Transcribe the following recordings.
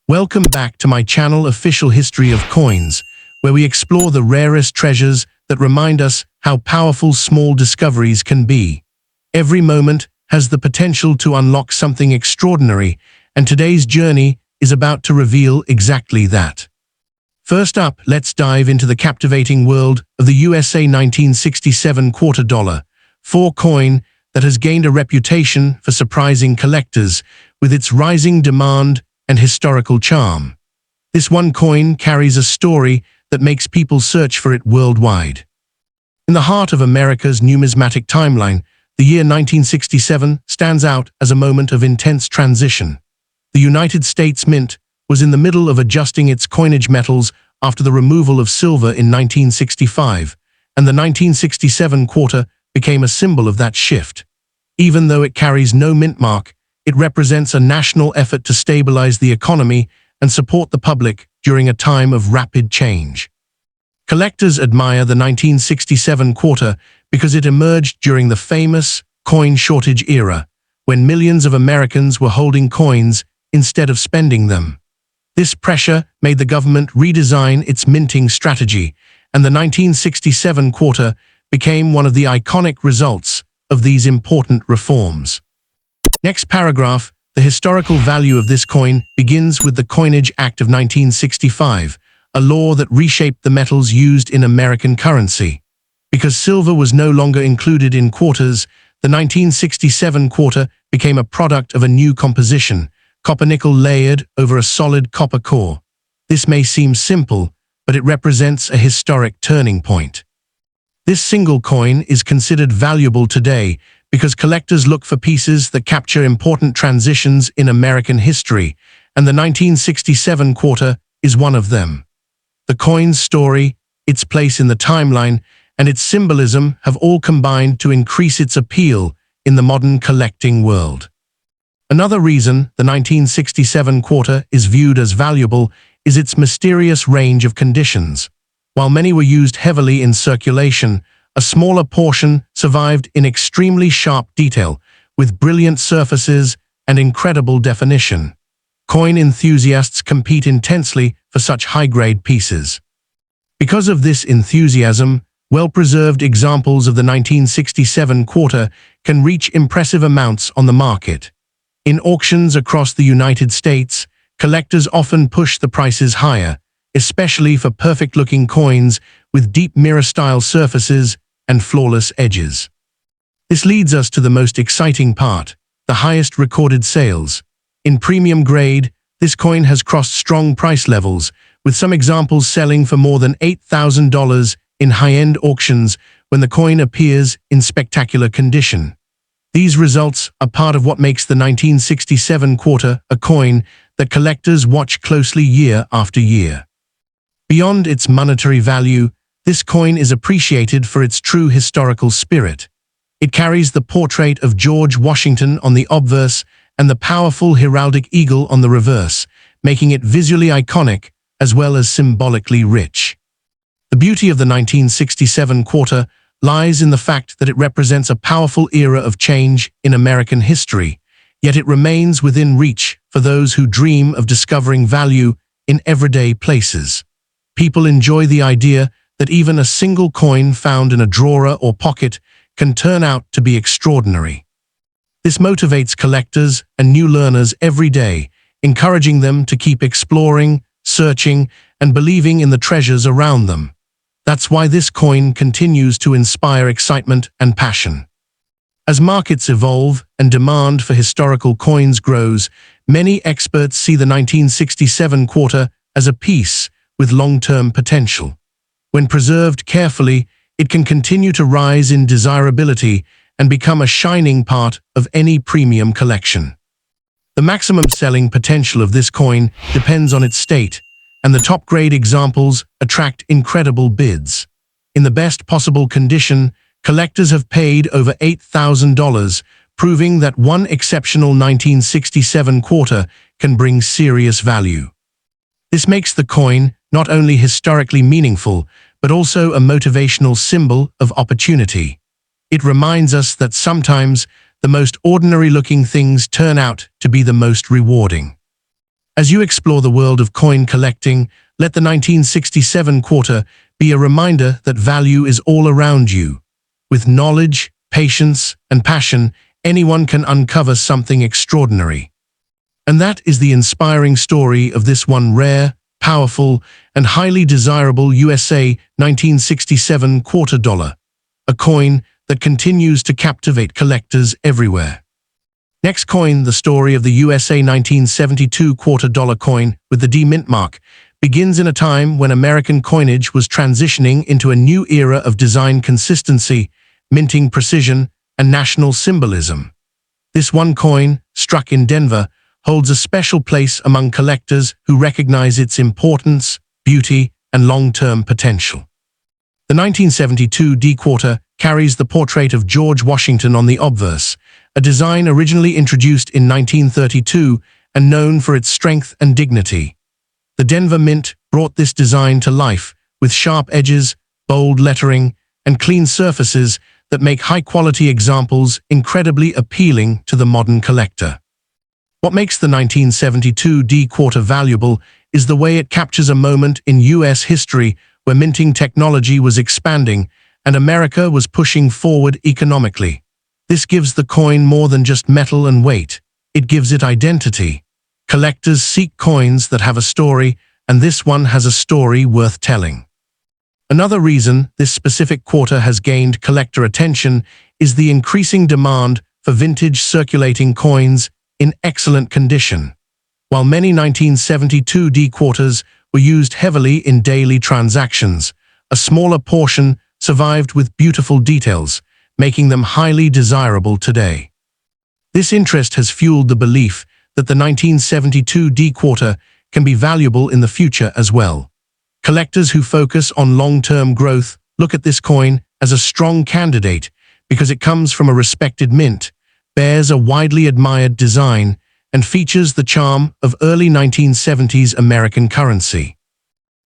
Welcome back to my channel Official History of Coins, where we explore the rarest treasures that remind us how powerful small discoveries can be. Every moment has the potential to unlock something extraordinary, and today's journey is about to reveal exactly that. First up, let's dive into the captivating world of the USA 1967 QuarterDollar, coin that has gained a reputation for surprising collectors with its rising demand and historical charm. This one coin carries a story that makes people search for it worldwide. In the heart of America's numismatic timeline, the year 1967 stands out as a moment of intense transition. The United States Mint was in the middle of adjusting its coinage metals after the removal of silver in 1965, and the 1967 quarter became a symbol of that shift. Even though it carries no mint mark, it represents a national effort to stabilize the economy and support the public during a time of rapid change. Collectors admire the 1967 quarter because it emerged during the famous coin shortage era, when millions of Americans were holding coins instead of spending them. This pressure made the government redesign its minting strategy, and the 1967 quarter became one of the iconic results of these important reforms. Next paragraph, the historical value of this coin begins with the Coinage Act of 1965, a law that reshaped the metals used in American currency. Because silver was no longer included in quarters, the 1967 quarter became a product of a new composition, copper-nickel layered over a solid copper core. This may seem simple, but it represents a historic turning point. This single coin is considered valuable today because collectors look for pieces that capture important transitions in American history, and the 1967 quarter is one of them. The coin's story, its place in the timeline, and its symbolism have all combined to increase its appeal in the modern collecting world. Another reason the 1967 quarter is viewed as valuable is its mysterious range of conditions. While many were used heavily in circulation, a smaller portion survived in extremely sharp detail, with brilliant surfaces and incredible definition. Coin enthusiasts compete intensely for such high-grade pieces. Because of this enthusiasm, well-preserved examples of the 1967 quarter can reach impressive amounts on the market. In auctions across the United States, collectors often push the prices higher, especially for perfect-looking coins with deep mirror-style surfaces and flawless edges. This leads us to the most exciting part, the highest recorded sales. In premium grade, this coin has crossed strong price levels, with some examples selling for more than $8,000 in high-end auctions when the coin appears in spectacular condition. These results are part of what makes the 1967 quarter a coin that collectors watch closely year after year. Beyond its monetary value, this coin is appreciated for its true historical spirit. It carries the portrait of George Washington on the obverse and the powerful heraldic eagle on the reverse, making it visually iconic as well as symbolically rich. The beauty of the 1967 quarter lies in the fact that it represents a powerful era of change in American history, yet it remains within reach for those who dream of discovering value in everyday places. People enjoy the idea that even a single coin found in a drawer or pocket can turn out to be extraordinary. This motivates collectors and new learners every day, encouraging them to keep exploring, searching, and believing in the treasures around them. That's why this coin continues to inspire excitement and passion. As markets evolve and demand for historical coins grows, many experts see the 1967 quarter as a piece with long-term potential. When preserved carefully, it can continue to rise in desirability and become a shining part of any premium collection. The maximum selling potential of this coin depends on its state, and the top-grade examples attract incredible bids. In the best possible condition, collectors have paid over $8,000, proving that one exceptional 1967 quarter can bring serious value. This makes the coin not only historically meaningful, but also a motivational symbol of opportunity. It reminds us that sometimes the most ordinary-looking things turn out to be the most rewarding. As you explore the world of coin collecting, let the 1967 quarter be a reminder that value is all around you. With knowledge, patience, and passion, anyone can uncover something extraordinary. And that is the inspiring story of this one rare, powerful, and highly desirable USA 1967 $2, a coin that continues to captivate collectors everywhere. Next coin, the story of the USA 1972 $2 coin with the D mint mark, begins in a time when American coinage was transitioning into a new era of design consistency, minting precision, and national symbolism. This one coin, struck in Denver, holds a special place among collectors who recognize its importance, beauty, and long-term potential. The 1972 D-Quarter carries the portrait of George Washington on the obverse, a design originally introduced in 1932 and known for its strength and dignity. The Denver Mint brought this design to life with sharp edges, bold lettering, and clean surfaces that make high-quality examples incredibly appealing to the modern collector. What makes the 1972 D-Quarter valuable is the way it captures a moment in U.S. history where minting technology was expanding and America was pushing forward economically. This gives the coin more than just metal and weight. It gives it identity. Collectors seek coins that have a story, and this one has a story worth telling. Another reason this specific quarter has gained collector attention is the increasing demand for vintage circulating coins in excellent condition. While many 1972 D-Quarters were used heavily in daily transactions, a smaller portion survived with beautiful details, making them highly desirable today. This interest has fueled the belief that the 1972 D-Quarter can be valuable in the future as well. Collectors who focus on long-term growth look at this coin as a strong candidate because it comes from a respected mint, bears a widely admired design, and features the charm of early 1970s American currency.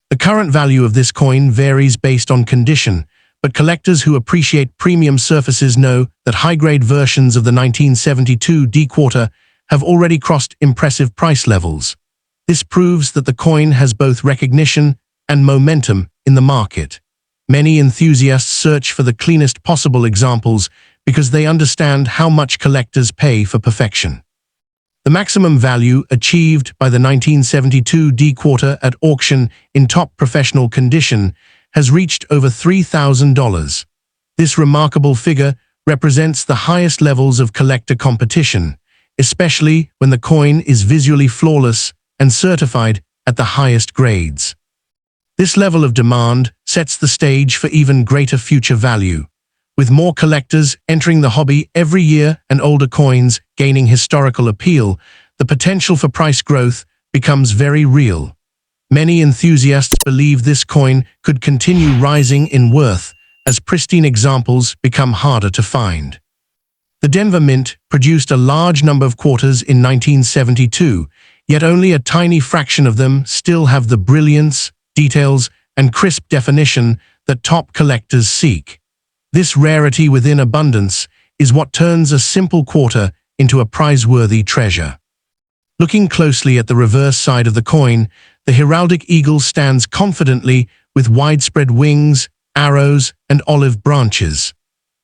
The current value of this coin varies based on condition, but collectors who appreciate premium surfaces know that high-grade versions of the 1972 D-Quarter have already crossed impressive price levels. This proves that the coin has both recognition and momentum in the market. Many enthusiasts search for the cleanest possible examples because they understand how much collectors pay for perfection. The maximum value achieved by the 1972 D-Quarter at auction in top professional condition has reached over $3,000. This remarkable figure represents the highest levels of collector competition, especially when the coin is visually flawless and certified at the highest grades. This level of demand sets the stage for even greater future value. With more collectors entering the hobby every year and older coins gaining historical appeal, the potential for price growth becomes very real. Many enthusiasts believe this coin could continue rising in worth as pristine examples become harder to find. The Denver Mint produced a large number of quarters in 1972, yet only a tiny fraction of them still have the brilliance, details, and crisp definition that top collectors seek. This rarity within abundance is what turns a simple quarter into a prize-worthy treasure. Looking closely at the reverse side of the coin, the heraldic eagle stands confidently with widespread wings, arrows, and olive branches.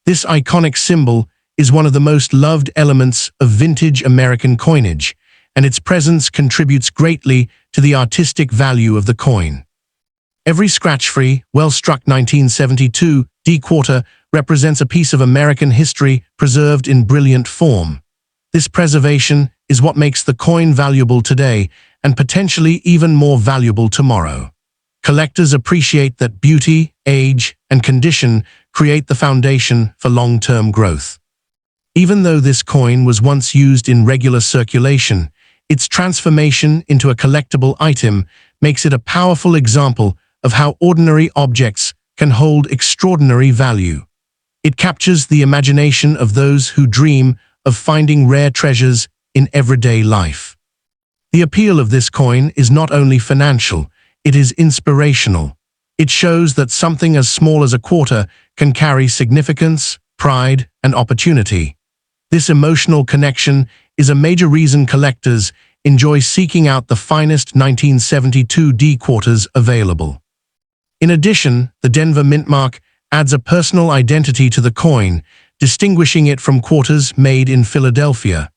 This iconic symbol is one of the most loved elements of vintage American coinage, and its presence contributes greatly to the artistic value of the coin. Every scratch-free, well-struck 1972 D-Quarter represents a piece of American history preserved in brilliant form. This preservation is what makes the coin valuable today and potentially even more valuable tomorrow. Collectors appreciate that beauty, age, and condition create the foundation for long-term growth. Even though this coin was once used in regular circulation, its transformation into a collectible item makes it a powerful example of how ordinary objects can hold extraordinary value. It captures the imagination of those who dream of finding rare treasures in everyday life. The appeal of this coin is not only financial, it is inspirational. It shows that something as small as a quarter can carry significance, pride, and opportunity. This emotional connection is a major reason collectors enjoy seeking out the finest 1972 quarters available. In addition, the Denver mint mark adds a personal identity to the coin, distinguishing it from quarters made in Philadelphia.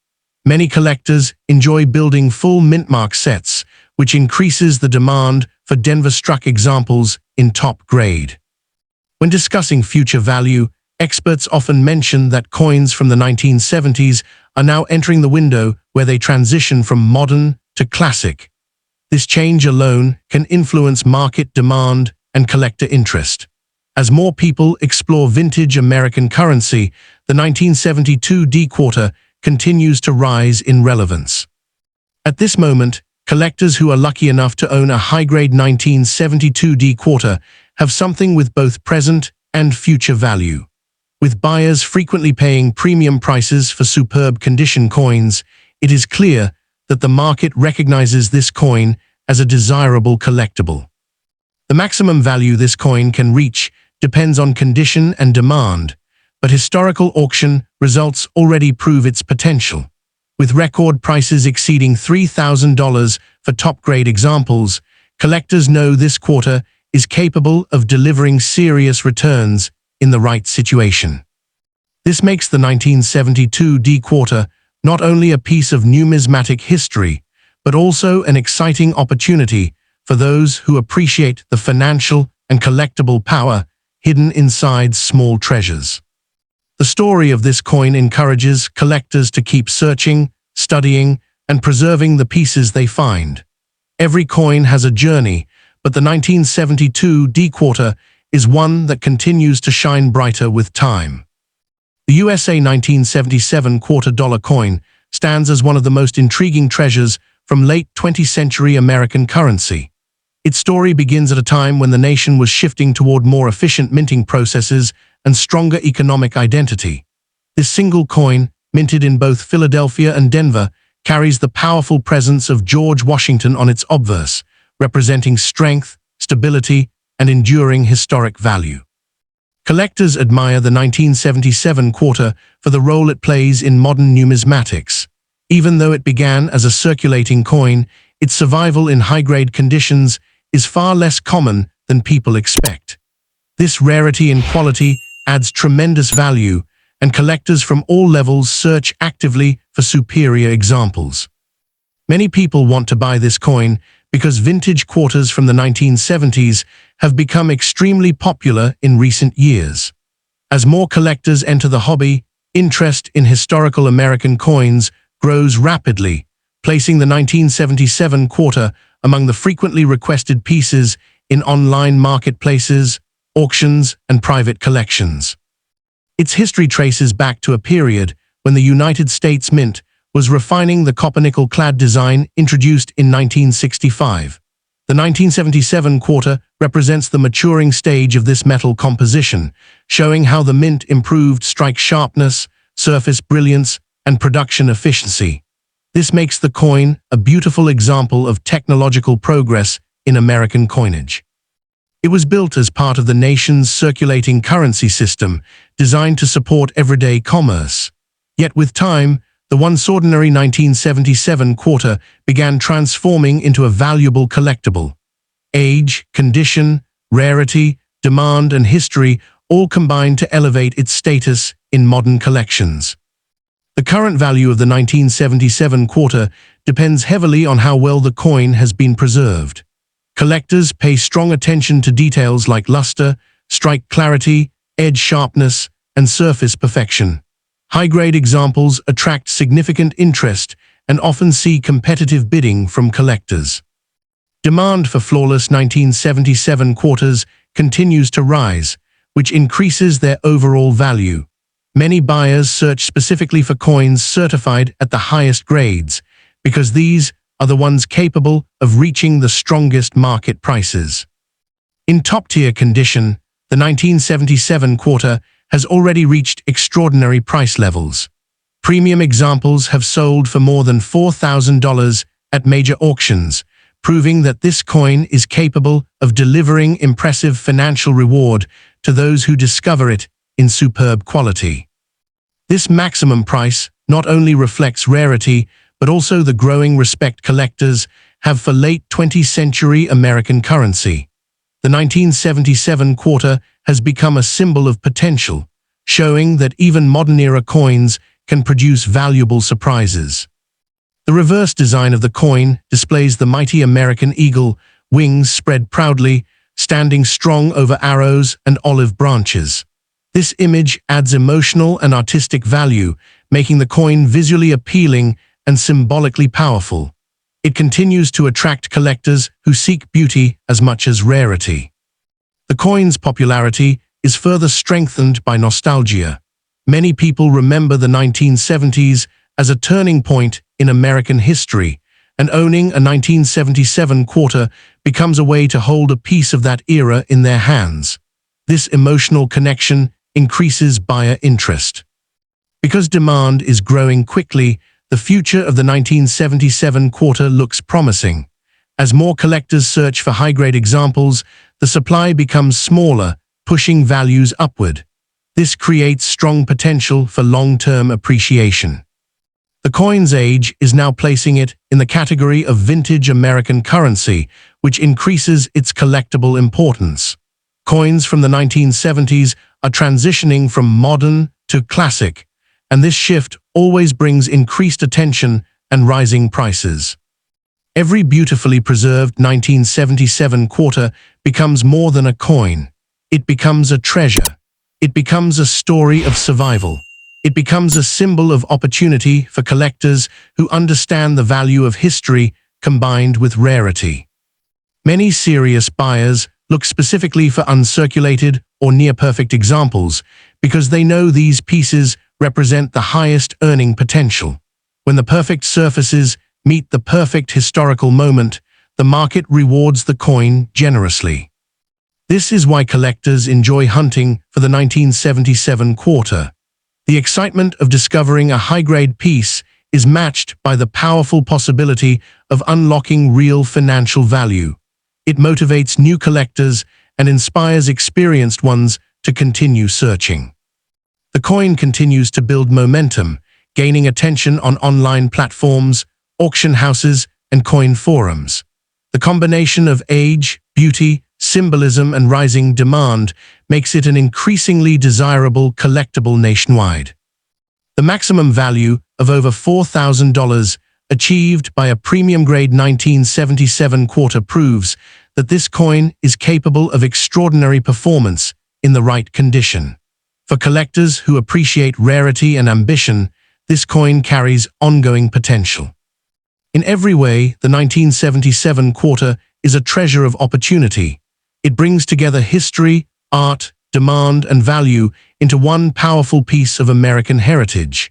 Many collectors enjoy building full mint mark sets, which increases the demand for Denver-struck examples in top grade. When discussing future value, experts often mention that coins from the 1970s are now entering the window where they transition from modern to classic. This change alone can influence market demand and collector interest. As more people explore vintage American currency, the 1972 quarter continues to rise in relevance. At this moment, collectors who are lucky enough to own a high-grade 1972 quarter have something with both present and future value. With buyers frequently paying premium prices for superb condition coins, it is clear that the market recognizes this coin as a desirable collectible. The maximum value this coin can reach depends on condition and demand, but historical auction results already prove its potential. With record prices exceeding $3,000 for top-grade examples, collectors know this quarter is capable of delivering serious returns in the right situation. This makes the 1972 quarter not only a piece of numismatic history, but also an exciting opportunity for those who appreciate the financial and collectible power hidden inside small treasures. The story of this coin encourages collectors to keep searching, studying, and preserving the pieces they find. Every coin has a journey, but the 1972 quarter is one that continues to shine brighter with time. The USA 1977 $QuarterDollar coin stands as one of the most intriguing treasures from late 20th century American currency. Its story begins at a time when the nation was shifting toward more efficient minting processes and stronger economic identity. This single coin, minted in both Philadelphia and Denver, carries the powerful presence of George Washington on its obverse, representing strength, stability, and enduring historic value. Collectors admire the 1977 quarter for the role it plays in modern numismatics. Even though it began as a circulating coin, its survival in high-grade conditions is far less common than people expect. This rarity and quality adds tremendous value, and collectors from all levels search actively for superior examples. Many people want to buy this coin because vintage quarters from the 1970s have become extremely popular in recent years. As more collectors enter the hobby, interest in historical American coins grows rapidly, placing the 1977 quarter among the frequently requested pieces in online marketplaces, auctions, and private collections. Its history traces back to a period when the United States Mint was refining the copper-nickel-clad design introduced in 1965. The 1977 quarter represents the maturing stage of this metal composition, showing how the mint improved strike sharpness, surface brilliance, and production efficiency. This makes the coin a beautiful example of technological progress in American coinage. It was built as part of the nation's circulating currency system, designed to support everyday commerce. Yet with time, the once ordinary 1977 quarter began transforming into a valuable collectible. Age, condition, rarity, demand, and history all combined to elevate its status in modern collections. The current value of the 1977 quarter depends heavily on how well the coin has been preserved. Collectors pay strong attention to details like luster, strike clarity, edge sharpness, and surface perfection. High-grade examples attract significant interest and often see competitive bidding from collectors. Demand for flawless 1977 quarters continues to rise, which increases their overall value. Many buyers search specifically for coins certified at the highest grades, because these are the ones capable of reaching the strongest market prices. In top-tier condition, the 1977 quarter has already reached extraordinary price levels. Premium examples have sold for more than $4,000 at major auctions, proving that this coin is capable of delivering impressive financial reward to those who discover it in superb quality. This maximum price not only reflects rarity, but also the growing respect collectors have for late 20th century American currency. The 1977 quarter has become a symbol of potential, showing that even modern-era coins can produce valuable surprises. The reverse design of the coin displays the mighty American eagle, wings spread proudly, standing strong over arrows and olive branches. This image adds emotional and artistic value, making the coin visually appealing and symbolically powerful. It continues to attract collectors who seek beauty as much as rarity. The coin's popularity is further strengthened by nostalgia. Many people remember the 1970s as a turning point in American history, and owning a 1977 quarter becomes a way to hold a piece of that era in their hands. This emotional connection increases buyer interest. Because demand is growing quickly, the future of the 1977 quarter looks promising. As more collectors search for high-grade examples, the supply becomes smaller, pushing values upward. This creates strong potential for long-term appreciation. The coin's age is now placing it in the category of vintage American currency, which increases its collectible importance. Coins from the 1970s are transitioning from modern to classic, and this shift always brings increased attention and rising prices. Every beautifully preserved 1977 quarter becomes more than a coin. It becomes a treasure. It becomes a story of survival. It becomes a symbol of opportunity for collectors who understand the value of history combined with rarity. Many serious buyers look specifically for uncirculated or near-perfect examples because they know these pieces represent the highest earning potential. When the perfect surfaces meet the perfect historical moment, the market rewards the coin generously. This is why collectors enjoy hunting for the 1977 quarter. The excitement of discovering a high-grade piece is matched by the powerful possibility of unlocking real financial value. It motivates new collectors and inspires experienced ones to continue searching. The coin continues to build momentum, gaining attention on online platforms, auction houses, and coin forums. The combination of age, beauty, symbolism, and rising demand makes it an increasingly desirable collectible nationwide. The maximum value of over $4,000 achieved by a premium-grade 1977 quarter proves that this coin is capable of extraordinary performance in the right condition. For collectors who appreciate rarity and ambition, this coin carries ongoing potential. In every way, the 1977 quarter is a treasure of opportunity. It brings together history, art, demand, and value into one powerful piece of American heritage.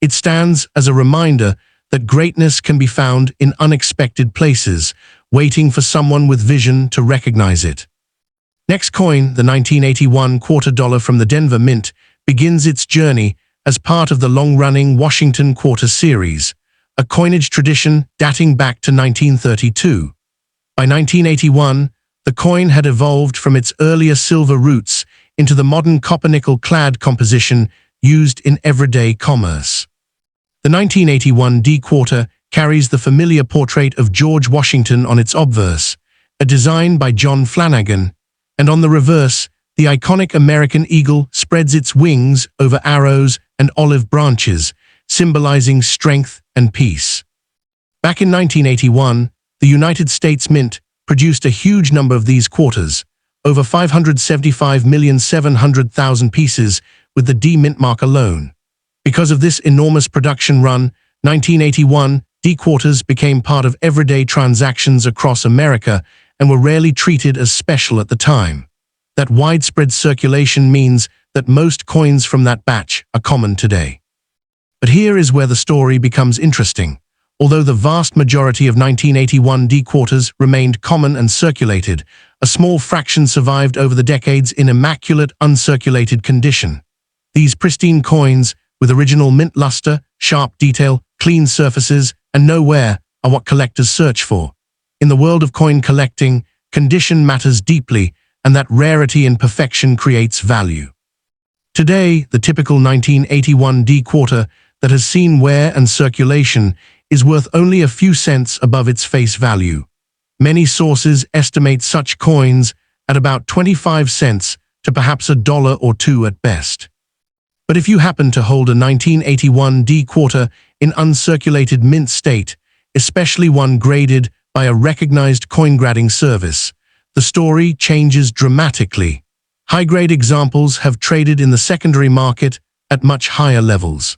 It stands as a reminder that greatness can be found in unexpected places, waiting for someone with vision to recognize it. Next coin, the 1981 $quarter from the Denver Mint, begins its journey as part of the long-running Washington Quarter series, a coinage tradition dating back to 1932. By 1981, the coin had evolved from its earlier silver roots into the modern copper-nickel-clad composition used in everyday commerce. The 1981 D quarter carries the familiar portrait of George Washington on its obverse, a design by John Flanagan, and on the reverse, the iconic American eagle spreads its wings over arrows and olive branches, symbolizing strength and peace. Back in 1981, the United States Mint produced a huge number of these quarters, over 575,700,000 pieces with the D mint mark alone. Because of this enormous production run, 1981 D quarters became part of everyday transactions across America and were rarely treated as special at the time. That widespread circulation means that most coins from that batch are common today. But here is where the story becomes interesting. Although the vast majority of 1981 D quarters remained common and circulated, a small fraction survived over the decades in immaculate, uncirculated condition. These pristine coins, with original mint luster, sharp detail, clean surfaces, and no wear, are what collectors search for. In the world of coin collecting, condition matters deeply, and that rarity and perfection creates value. Today, the typical 1981 D quarter that has seen wear and circulation is worth only a few cents above its face value. Many sources estimate such coins at about 25 cents to perhaps $1 or $2 at best. But if you happen to hold a 1981 D-Quarter in uncirculated mint state, especially one graded by a recognized coin grading service, the story changes dramatically. High-grade examples have traded in the secondary market at much higher levels.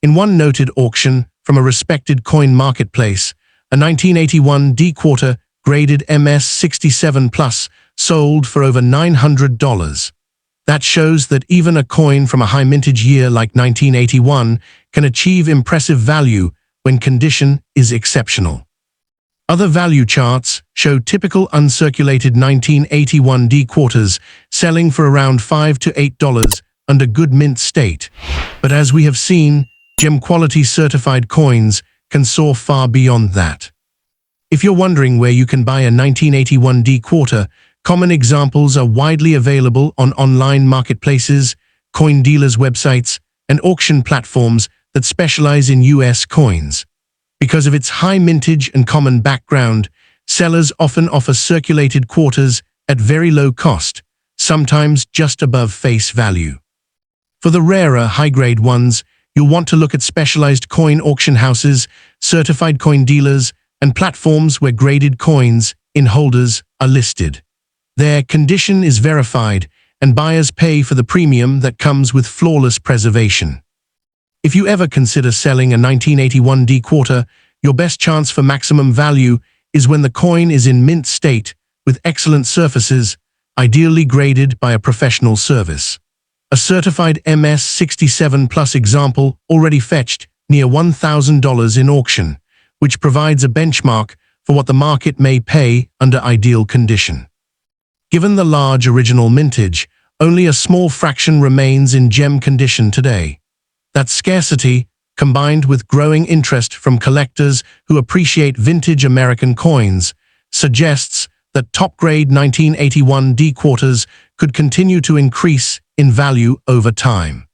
In one noted auction from a respected coin marketplace, a 1981 D-Quarter graded MS67 Plus sold for over $900. That shows that even a coin from a high mintage year like 1981 can achieve impressive value when condition is exceptional. Other value charts show typical uncirculated 1981 D-Quarters selling for around $5 to $8 under good mint state. But as we have seen, gem quality certified coins can soar far beyond that. If you're wondering where you can buy a 1981 D-Quarter, common examples are widely available on online marketplaces, coin dealers' websites, and auction platforms that specialize in US coins. Because of its high mintage and common background, sellers often offer circulated quarters at very low cost, sometimes just above face value. For the rarer, high-grade ones, you'll want to look at specialized coin auction houses, certified coin dealers, and platforms where graded coins in holders are listed. Their condition is verified, and buyers pay for the premium that comes with flawless preservation. If you ever consider selling a 1981 D-Quarter, your best chance for maximum value is when the coin is in mint state with excellent surfaces, ideally graded by a professional service. A certified MS67 Plus example already fetched near $1,000 in auction, which provides a benchmark for what the market may pay under ideal condition. Given the large original mintage, only a small fraction remains in gem condition today. That scarcity, combined with growing interest from collectors who appreciate vintage American coins, suggests that top-grade 1981 D-Quarters could continue to increase in value over time.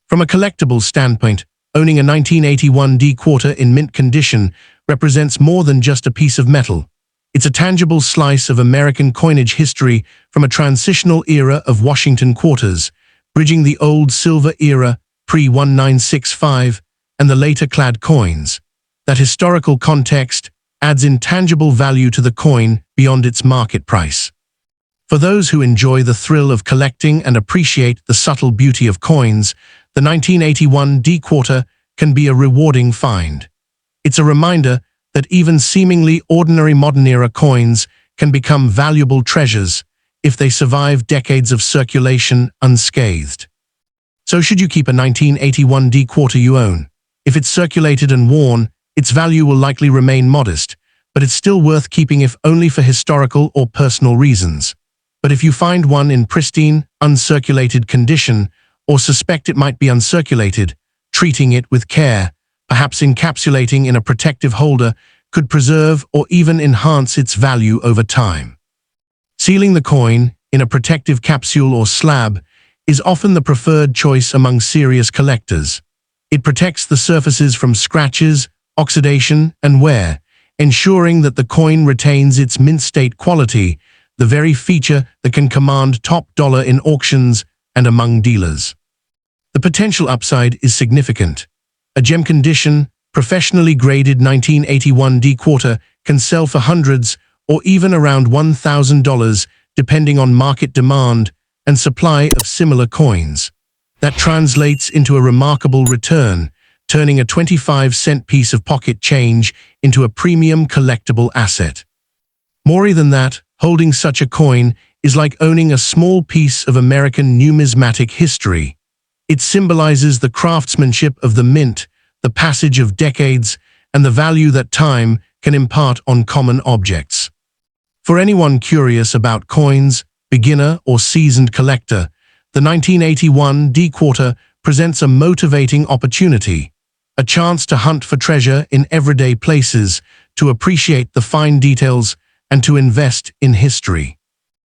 From a collectible standpoint, owning a 1981 D-Quarter in mint condition represents more than just a piece of metal. It's a tangible slice of American coinage history from a transitional era of Washington quarters, bridging the old silver era pre-1965 and the later clad coins. That historical context adds intangible value to the coin beyond its market price. For those who enjoy the thrill of collecting and appreciate the subtle beauty of coins, the 1981 D-Quarter can be a rewarding find. It's a reminder that even seemingly ordinary modern-era coins can become valuable treasures if they survive decades of circulation unscathed. So should you keep a 1981 D-Quarter you own? If it's circulated and worn, its value will likely remain modest, but it's still worth keeping if only for historical or personal reasons. But if you find one in pristine, uncirculated condition, or suspect it might be uncirculated, treating it with care, perhaps encapsulating in a protective holder, could preserve or even enhance its value over time. Sealing the coin in a protective capsule or slab is often the preferred choice among serious collectors. It protects the surfaces from scratches, oxidation, and wear, ensuring that the coin retains its mint state quality, the very feature that can command top dollar in auctions and among dealers. The potential upside is significant. A gem condition, professionally graded 1981 D-Quarter can sell for hundreds or even around $1,000 depending on market demand and supply of similar coins. That translates into a remarkable return, turning a 25-cent piece of pocket change into a premium collectible asset. More than that, holding such a coin is like owning a small piece of American numismatic history. It symbolizes the craftsmanship of the mint, the passage of decades, and the value that time can impart on common objects. For anyone curious about coins, beginner or seasoned collector, the 1981 D-Quarter presents a motivating opportunity, a chance to hunt for treasure in everyday places, to appreciate the fine details, and to invest in history.